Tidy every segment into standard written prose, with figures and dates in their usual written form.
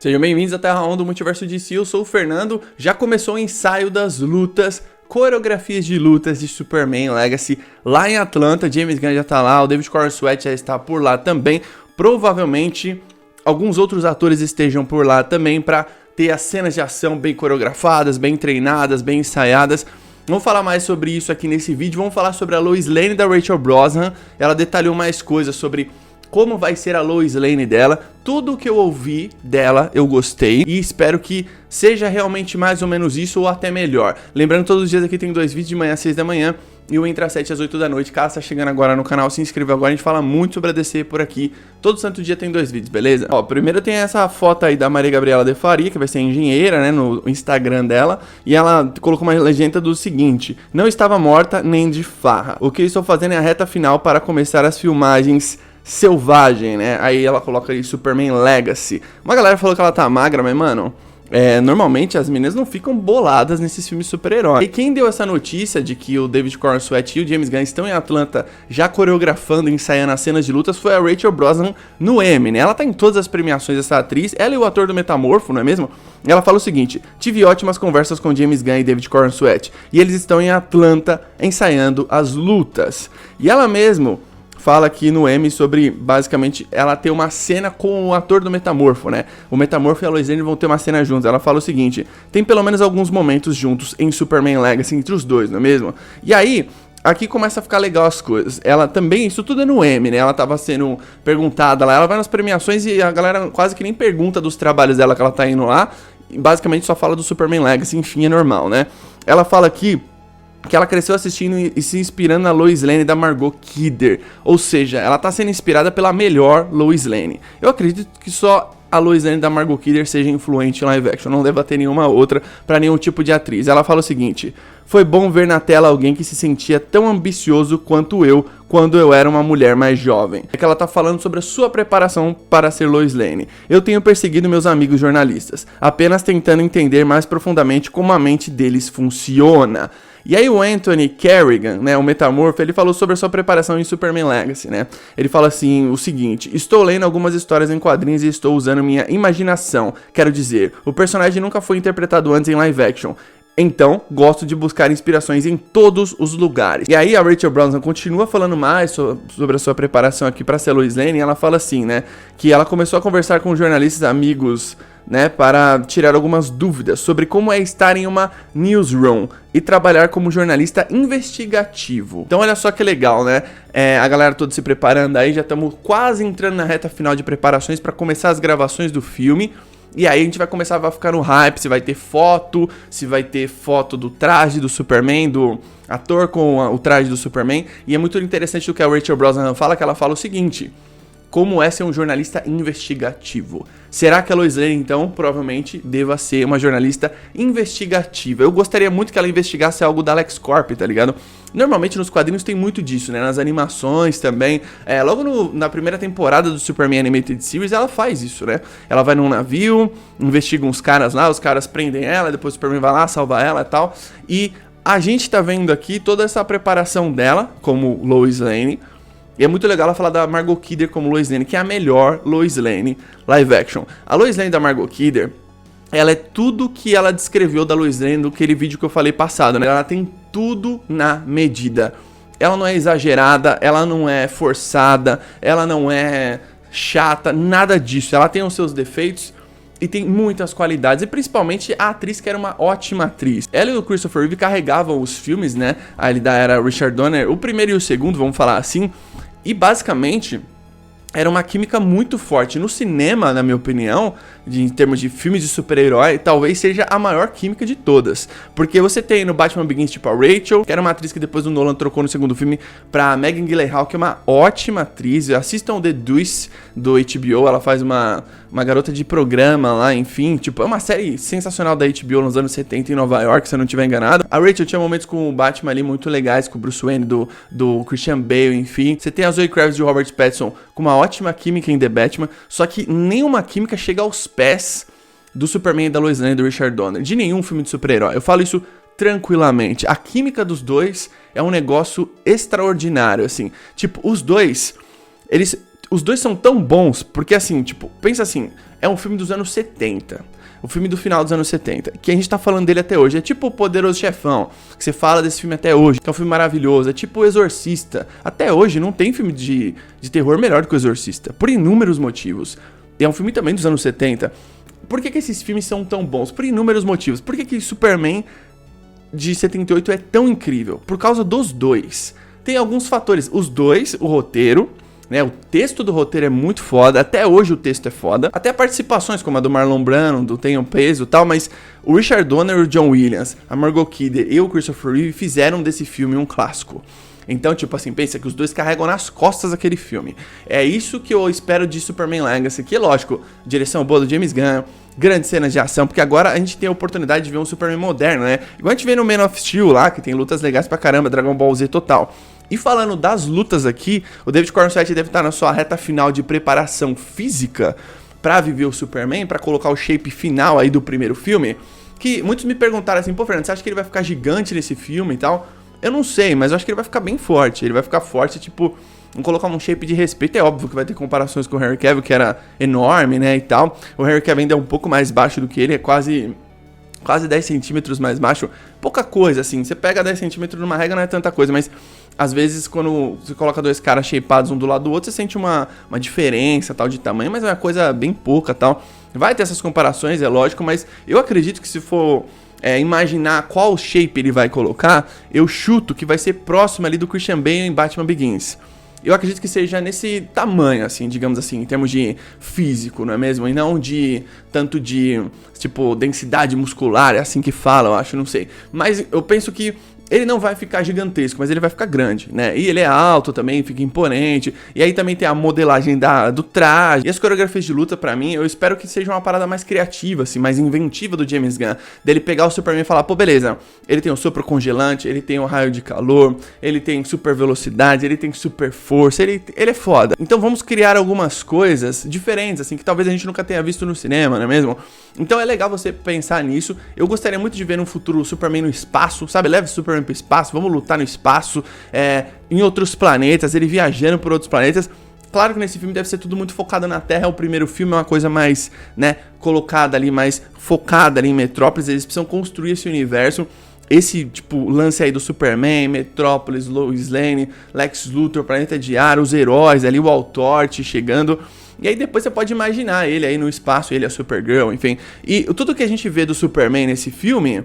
Sejam bem-vindos à Terra 1 do Multiverso DC, eu sou o Fernando. Já começou o ensaio das lutas, coreografias de lutas de Superman Legacy lá em Atlanta. James Gunn já tá lá, o David Corenswet já está por lá também. Provavelmente alguns outros atores estejam por lá também para ter as cenas de ação bem coreografadas, bem treinadas, bem ensaiadas. Vamos falar mais sobre isso aqui nesse vídeo. Vamos falar sobre a Lois Lane da Rachel Brosnahan. Ela detalhou mais coisas sobre como vai ser a Lois Lane dela. Tudo que eu ouvi dela eu gostei e espero que seja realmente mais ou menos isso ou até melhor. Lembrando, todos os dias aqui tem 2 vídeos, de manhã às 6 da manhã e o Entre às 7 às 8 da noite. Caso tá chegando agora no canal, se inscreva agora, a gente fala muito sobre a DC por aqui. Todo santo dia tem 2 vídeos, beleza? Ó, primeiro tem essa foto aí da Maria Gabriela de Faria, que vai ser engenheira, né, no Instagram dela. E ela colocou uma legenda do seguinte: não estava morta nem de farra. O que eu estou fazendo é a reta final para começar as filmagens selvagem, né? Aí ela coloca ali Superman Legacy. Uma galera falou que ela tá magra, mas mano, normalmente as meninas não ficam boladas nesses filmes super-heróis. E quem deu essa notícia de que o David Corenswet e o James Gunn estão em Atlanta já coreografando e ensaiando as cenas de lutas foi a Rachel Brosnahan no Emmy, né? Ela tá em todas as premiações, essa atriz. Ela e o ator do Metamorfo, não é mesmo? Ela fala o seguinte: tive ótimas conversas com James Gunn e David Corenswet e eles estão em Atlanta ensaiando as lutas. E ela mesmo fala aqui no Emmy sobre, basicamente, ela ter uma cena com o ator do Metamorfo, né? O Metamorfo e a Lois Lane vão ter uma cena juntos. Ela fala o seguinte: tem pelo menos alguns momentos juntos em Superman Legacy entre os dois, não é mesmo? E aí, aqui começa a ficar legal as coisas. Ela também, isso tudo é no Emmy, né? Ela tava sendo perguntada lá, ela vai nas premiações e a galera quase que nem pergunta dos trabalhos dela que ela tá indo lá. E basicamente só fala do Superman Legacy, enfim, é normal, né? Ela fala aqui que ela cresceu assistindo e se inspirando na Lois Lane da Margot Kidder. Ou seja, ela tá sendo inspirada pela melhor Lois Lane. Eu acredito que só a Lois Lane da Margot Kidder seja influente em live action, não deva ter nenhuma outra pra nenhum tipo de atriz. Ela fala o seguinte: foi bom ver na tela alguém que se sentia tão ambicioso quanto eu quando eu era uma mulher mais jovem. É que ela tá falando sobre a sua preparação para ser Lois Lane. Eu tenho perseguido meus amigos jornalistas, apenas tentando entender mais profundamente como a mente deles funciona. E aí o Anthony Carrigan, né, o Metamorfo, ele falou sobre a sua preparação em Superman Legacy, né? Ele fala assim, o seguinte: estou lendo algumas histórias em quadrinhos e estou usando minha imaginação. Quero dizer, o personagem nunca foi interpretado antes em live action. Então, gosto de buscar inspirações em todos os lugares. E aí a Rachel Brosnahan continua falando mais sobre a sua preparação aqui para ser Lois Lane. E ela fala assim, né, que ela começou a conversar com jornalistas amigos, né, para tirar algumas dúvidas sobre como é estar em uma newsroom e trabalhar como jornalista investigativo. Então olha só que legal, né? A galera toda se preparando aí, já estamos quase entrando na reta final de preparações para começar as gravações do filme. E aí a gente vai começar a ficar no hype, se vai ter foto, se vai ter foto do traje do Superman, do ator com o traje do Superman. E é muito interessante o que a Rachel Brosnahan fala, que ela fala o seguinte: como é ser um jornalista investigativo. Será que a Lois Lane, então, provavelmente deva ser uma jornalista investigativa? Eu gostaria muito que ela investigasse algo da LexCorp, tá ligado? Normalmente nos quadrinhos tem muito disso, né? Nas animações também. Logo na primeira temporada do Superman Animated Series, ela faz isso, né? Ela vai num navio, investiga uns caras lá, os caras prendem ela, depois o Superman vai lá, salva ela e tal. E a gente tá vendo aqui toda essa preparação dela como Lois Lane. E é muito legal ela falar da Margot Kidder como Lois Lane, que é a melhor Lois Lane live action. A Lois Lane da Margot Kidder, ela é tudo que ela descreveu da Lois Lane naquele vídeo que eu falei passado, né? Ela tem tudo na medida. Ela não é exagerada, ela não é forçada, ela não é chata, nada disso. Ela tem os seus defeitos e tem muitas qualidades, e principalmente a atriz, que era uma ótima atriz. Ela e o Christopher Reeve carregavam os filmes, né? Ali da era Richard Donner, o primeiro e o segundo, vamos falar assim. E basicamente era uma química muito forte. No cinema, na minha opinião, em termos de filmes de super-herói, talvez seja a maior química de todas. Porque você tem no Batman Begins, tipo, a Rachel, que era uma atriz que depois o Nolan trocou no segundo filme pra Megan Gyllenhaal, que é uma ótima atriz. Assistam The Deuce do HBO, ela faz uma garota de programa lá, enfim. Tipo, é uma série sensacional da HBO nos anos 70 em Nova York, se eu não estiver enganado. A Rachel tinha momentos com o Batman ali muito legais, com o Bruce Wayne, do Christian Bale, enfim. Você tem a Zoe Kravitz e o Robert Pattinson com uma ótima química em The Batman, só que nenhuma química chega aos pés do Superman e da Lois Lane e do Richard Donner, de nenhum filme de super-herói. Eu falo isso tranquilamente. A química dos dois é um negócio extraordinário, assim. Tipo, os dois, eles os dois são tão bons, porque assim, tipo, pensa assim, é um filme dos anos 70. O filme do final dos anos 70, que a gente tá falando dele até hoje. É tipo o Poderoso Chefão, que você fala desse filme até hoje, que é um filme maravilhoso. É tipo o Exorcista. Até hoje não tem filme de terror melhor do que o Exorcista, por inúmeros motivos. E é um filme também dos anos 70. Por que esses filmes são tão bons? Por inúmeros motivos. Por que Superman de 78 é tão incrível? Por causa dos dois. Tem alguns fatores. Os dois, o roteiro, né? O texto do roteiro é muito foda. Até hoje o texto é foda. Até participações como a do Marlon Brando, do Tenham Peso e tal. Mas o Richard Donner e o John Williams, a Margot Kidder e o Christopher Reeve fizeram desse filme um clássico. Então, tipo assim, pensa que os dois carregam nas costas aquele filme. É isso que eu espero de Superman Legacy, que é lógico, direção boa do James Gunn, grandes cenas de ação, porque agora a gente tem a oportunidade de ver um Superman moderno, né? Igual a gente vê no Man of Steel lá, que tem lutas legais pra caramba, Dragon Ball Z total. E falando das lutas aqui, o David Cornswet deve estar na sua reta final de preparação física pra viver o Superman, pra colocar o shape final aí do primeiro filme, que muitos me perguntaram assim, pô, Fernando, você acha que ele vai ficar gigante nesse filme e tal? Eu não sei, mas eu acho que ele vai ficar bem forte. Ele vai ficar forte, tipo, vamos colocar um shape de respeito. É óbvio que vai ter comparações com o Henry Cavill, que era enorme, né, e tal. O Henry Cavill ainda é um pouco mais baixo do que ele, é quase 10 centímetros mais baixo. Pouca coisa, assim. Você pega 10 centímetros numa régua, não é tanta coisa, mas às vezes quando você coloca dois caras shapeados um do lado do outro, você sente uma diferença, tal, de tamanho, mas é uma coisa bem pouca, tal. Vai ter essas comparações, é lógico, mas eu acredito que se for... imaginar qual shape ele vai colocar, eu chuto que vai ser próximo ali do Christian Bale em Batman Begins. Eu acredito que seja nesse tamanho, assim, digamos assim, em termos de físico, não é mesmo? E não de tanto de, tipo, densidade muscular, é assim que fala, eu acho, não sei. Mas eu penso que ele não vai ficar gigantesco, mas ele vai ficar grande, né? E ele é alto também, fica imponente. E aí também tem a modelagem do traje. E as coreografias de luta, pra mim, eu espero que seja uma parada mais criativa, assim, mais inventiva do James Gunn. Dele pegar o Superman e falar, pô, beleza, ele tem o sopro congelante, ele tem o raio de calor, ele tem super velocidade, ele tem super força, ele é foda. Então vamos criar algumas coisas diferentes, assim, que talvez a gente nunca tenha visto no cinema, não é mesmo? Então é legal você pensar nisso. Eu gostaria muito de ver no futuro o Superman no espaço, sabe? Leve o Superman pro espaço, vamos lutar no espaço, em outros planetas, ele viajando por outros planetas. Claro que nesse filme deve ser tudo muito focado na Terra. O primeiro filme é uma coisa mais, né, colocada ali, mais focada ali em Metrópolis. Eles precisam construir esse universo. Esse, tipo, lance aí do Superman, Metrópolis, Lois Lane, Lex Luthor, Planeta de Ar, os heróis ali, o Altort chegando. E aí depois você pode imaginar ele aí no espaço, ele a Supergirl, enfim. E tudo que a gente vê do Superman nesse filme,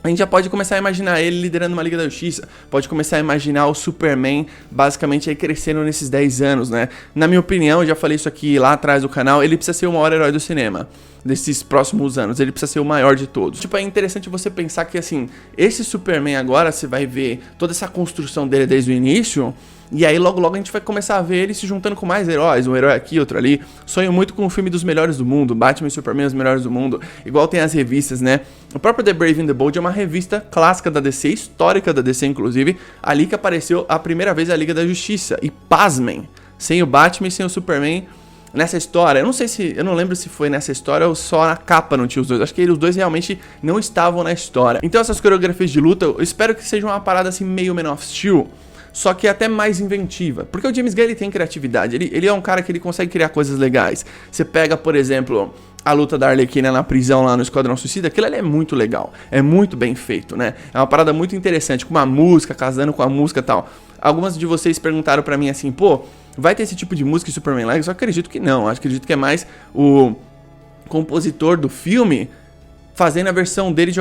a gente já pode começar a imaginar ele liderando uma Liga da Justiça. Pode começar a imaginar o Superman basicamente aí crescendo nesses 10 anos, né? Na minha opinião, eu já falei isso aqui lá atrás do canal, ele precisa ser o maior herói do cinema desses próximos anos, ele precisa ser o maior de todos. Tipo, é interessante você pensar que, assim, esse Superman agora, você vai ver toda essa construção dele desde o início, e aí logo logo a gente vai começar a ver ele se juntando com mais heróis, um herói aqui, outro ali. Sonho muito com o filme dos melhores do mundo, Batman e Superman os melhores do mundo, igual tem as revistas, né? O próprio The Brave and the Bold é uma revista clássica da DC, histórica da DC inclusive, ali que apareceu a primeira vez a Liga da Justiça, e pasmem, sem o Batman e sem o Superman nessa história. Eu não lembro se foi nessa história ou só na capa não tinha os dois. Acho que os dois realmente não estavam na história. Então essas coreografias de luta, eu espero que seja uma parada assim meio Man of Steel, só que até mais inventiva. Porque o James Gunn, ele tem criatividade. Ele é um cara que ele consegue criar coisas legais. Você pega, por exemplo, a luta da Arlequina na prisão lá no Esquadrão Suicida, aquilo ali é muito legal. É muito bem feito, né? É uma parada muito interessante, com uma música, casando com a música e tal. Algumas de vocês perguntaram pra mim assim, pô, vai ter esse tipo de música em Superman Legacy? Eu acredito que não. Eu acredito que é mais o compositor do filme fazendo a versão dele de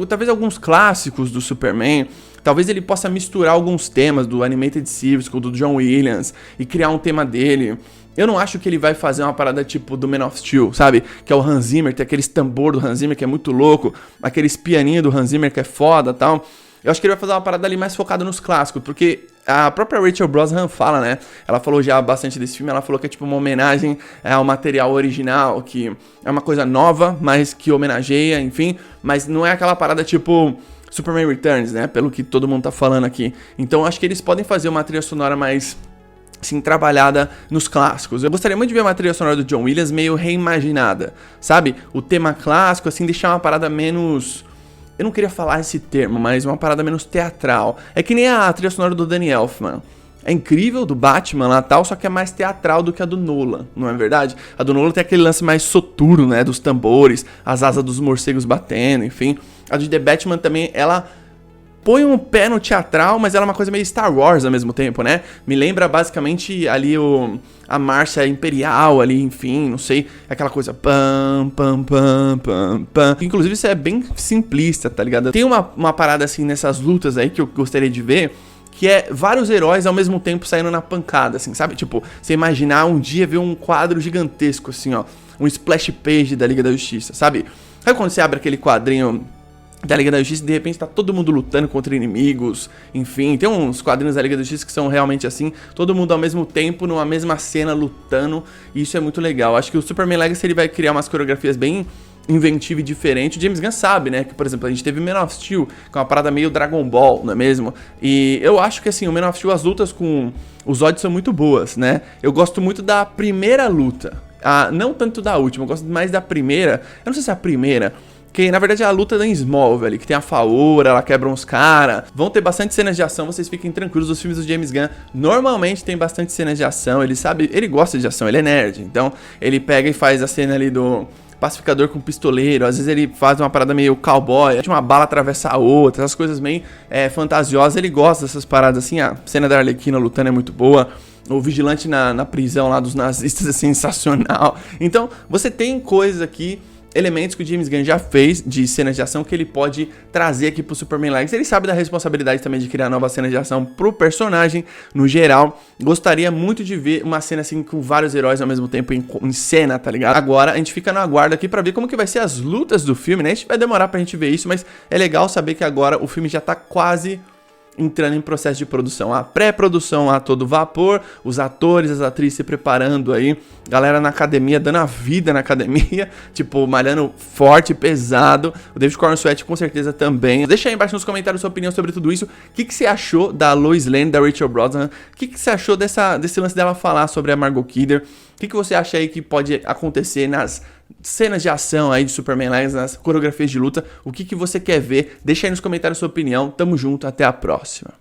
talvez alguns clássicos do Superman. Talvez ele possa misturar alguns temas do Animated Series com o do John Williams e criar um tema dele. Eu não acho que ele vai fazer uma parada tipo do Man of Steel, sabe? Que é o Hans Zimmer, tem aqueles tambor do Hans Zimmer que é muito louco, aqueles pianinhos do Hans Zimmer que é foda e tal. Eu acho que ele vai fazer uma parada ali mais focada nos clássicos, porque a própria Rachel Brosnahan fala, né? Ela falou já bastante desse filme, ela falou que é tipo uma homenagem ao material original, que é uma coisa nova, mas que homenageia, enfim. Mas não é aquela parada tipo Superman Returns, né? Pelo que todo mundo tá falando aqui. Então acho que eles podem fazer uma trilha sonora mais, assim, trabalhada nos clássicos. Eu gostaria muito de ver uma trilha sonora do John Williams meio reimaginada, sabe? O tema clássico, assim, deixar uma parada menos... Eu não queria falar esse termo, mas uma parada menos teatral. É que nem a trilha sonora do Danny Elfman. é incrível do Batman lá e tal, só que é mais teatral do que a do Nolan, não é verdade? A do Nolan tem aquele lance mais soturno, né, dos tambores, as asas dos morcegos batendo, enfim. A de The Batman também, ela põe um pé no teatral, mas ela é uma coisa meio Star Wars ao mesmo tempo, né? Me lembra basicamente ali a marcha imperial ali, enfim, não sei, aquela coisa pam, pam, pam, pam, pam. Inclusive isso é bem simplista, tá ligado? Tem uma parada assim nessas lutas aí que eu gostaria de ver, que é vários heróis ao mesmo tempo saindo na pancada, assim, sabe? Tipo, você imaginar um dia ver um quadro gigantesco, assim, ó, um splash page da Liga da Justiça, sabe? Sabe quando você abre aquele quadrinho da Liga da Justiça e de repente tá todo mundo lutando contra inimigos, enfim, tem uns quadrinhos da Liga da Justiça que são realmente assim, todo mundo ao mesmo tempo, numa mesma cena, lutando, e isso é muito legal. Acho que o Superman Legacy ele vai criar umas coreografias bem inventiva e diferente. O James Gunn sabe, né, que por exemplo a gente teve Man of Steel, que é uma parada meio Dragon Ball, não é mesmo? E eu acho que assim, o Man of Steel, as lutas com os Zod são muito boas, né? Eu gosto muito da primeira luta, não tanto da última, eu gosto mais da primeira. Eu não sei se é a primeira, que na verdade é a luta da Smallville, que tem a Faora, ela quebra uns caras. Vão ter bastante cenas de ação, vocês fiquem tranquilos. Os filmes do James Gunn normalmente tem bastante cenas de ação. Ele sabe, ele gosta de ação, ele é nerd. Então ele pega e faz a cena ali do pacificador com pistoleiro. Às vezes ele faz uma parada meio cowboy, uma bala atravessa a outra, essas coisas meio fantasiosas. Ele gosta dessas paradas assim. A cena da Arlequina lutando é muito boa. O vigilante na prisão lá dos nazistas é sensacional. Então você tem coisas aqui, elementos que o James Gunn já fez de cenas de ação que ele pode trazer aqui pro Superman Legacy. Ele sabe da responsabilidade também de criar novas cenas de ação pro personagem no geral. Gostaria muito de ver uma cena assim com vários heróis ao mesmo tempo em cena, tá ligado? Agora a gente fica no aguardo aqui pra ver como que vai ser as lutas do filme, né? A gente vai demorar pra gente ver isso, mas é legal saber que agora o filme já tá quase entrando em processo de produção, a pré-produção a todo vapor, os atores, as atrizes se preparando aí, galera na academia, dando a vida na academia, tipo, malhando forte, pesado, o David Corenswet com certeza também. Deixa aí embaixo nos comentários sua opinião sobre tudo isso, o que você achou da Lois Lane, da Rachel Brosnahan, o que você achou desse lance dela falar sobre a Margot Kidder, o que você acha aí que pode acontecer nas cenas de ação aí de Superman Legacy, nas coreografias de luta, o que você quer ver? Deixa aí nos comentários sua opinião, tamo junto, até a próxima.